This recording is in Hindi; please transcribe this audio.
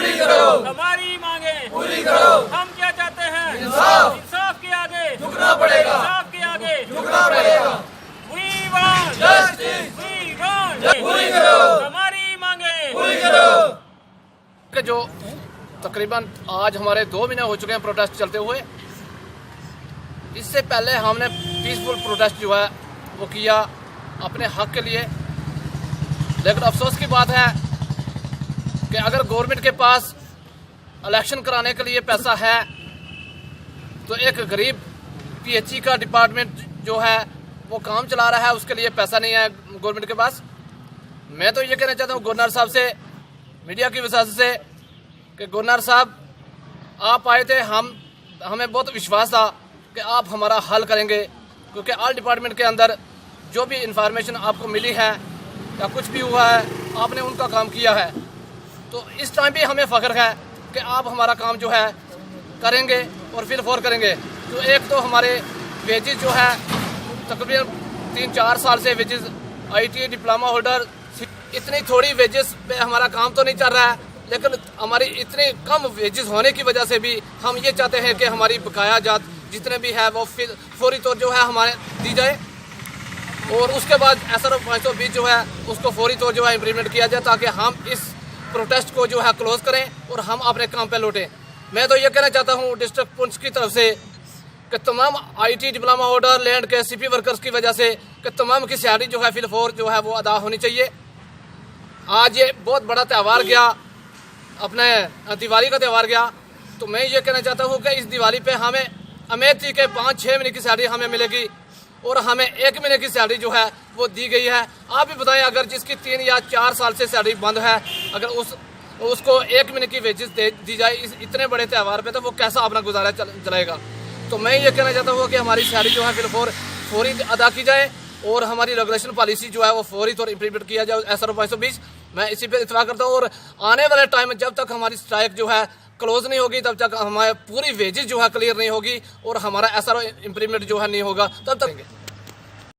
पूरी करो, हमारी मांगे पूरी करो। हम क्या चाहते हैं? इंसाफ, इंसाफ के आगे झुकना पड़ेगा, इंसाफ के आगे झुकना पड़ेगा। We want justice, we want पूरी करो, हमारी मांगे पूरी करो। कि जो तकरीबन आज हमारे 2 महीने हो चुके हैं प्रोटेस्ट चलते हुए। इससे पहले हमने पीसफुल प्रोटेस्ट जो है वो किया अपने हक के लिए, लेकिन अफसोस की बात है कि अगर गवर्नमेंट के पास इलेक्शन कराने के लिए पैसा है तो एक गरीब पीएचई का डिपार्टमेंट जो है वो काम चला रहा है, उसके लिए पैसा नहीं है गवर्नमेंट के पास। मैं तो ये कहना चाहता हूँ गवर्नर साहब से, मीडिया की वजह से, कि गवर्नर साहब आप आए थे, हमें बहुत विश्वास था कि आप हमारा हल करेंगे, क्योंकि ऑल डिपार्टमेंट के अंदर जो भी इंफॉर्मेशन आपको मिली है या कुछ भी हुआ है आपने उनका काम किया है। तो इस टाइम भी हमें फ़ख्र है कि आप हमारा काम जो है करेंगे और फिर फॉर करेंगे। तो एक तो हमारे वेजेस जो है तकरीबन 3-4 साल से वेजेस ITA डिप्लोमा होल्डर, इतनी थोड़ी वेजेस पे हमारा काम तो नहीं चल रहा है, लेकिन हमारी इतनी कम वेजेस होने की वजह से भी हम ये चाहते हैं कि हमारी बकाया जात जितने भी है वो फिर फौरी तौर जो है हमारे दी जाए, और उसके बाद SRO 520 जो है उसको फौरी तौर जो है इम्प्लीमेंट किया जाए, ताकि हम इस प्रोटेस्ट को जो है क्लोज करें और हम अपने काम पे लौटें। मैं तो ये कहना चाहता हूँ डिस्ट्रिक्ट पुंछ की तरफ से कि तमाम IT डिप्लोमा होल्डर, लैंड के CP वर्कर्स की वजह से कि तमाम की सैलरी जो है फिल फोर जो है वो अदा होनी चाहिए। आज ये बहुत बड़ा त्यौहार गया, अपने दिवाली का त्यौहार गया, तो मैं ये कहना चाहता हूँ कि इस दिवाली पे हमें उम्मीद थी कि 5-6 महीने की सैलरी हमें मिलेगी और हमें 1 महीने की सैलरी जो है वो दी गई है। आप भी बताएं, अगर जिसकी 3 या 4 साल से सैलरी बंद है, अगर उसको 1 महीने की वेजेस दी जाए इतने बड़े त्यौहार पे, तो वो कैसा अपना गुजारा चलाएगा। तो मैं ये कहना चाहता हूँ कि हमारी सैलरी जो है फिर फौरी अदा की जाए और हमारी रेगुलेशन पॉलिसी जो है वो फौरी तौर इम्प्लीमेंट किया जाए SRO 520। मैं इसी पे इत्तफाक करता हूँ, और आने वाले टाइम में जब तक हमारी स्ट्राइक जो है क्लोज नहीं होगी, तब तक हमारी पूरी वेजेस जो है क्लियर नहीं होगी और हमारा SRO इम्प्लीमेंट जो है नहीं होगा, तब तक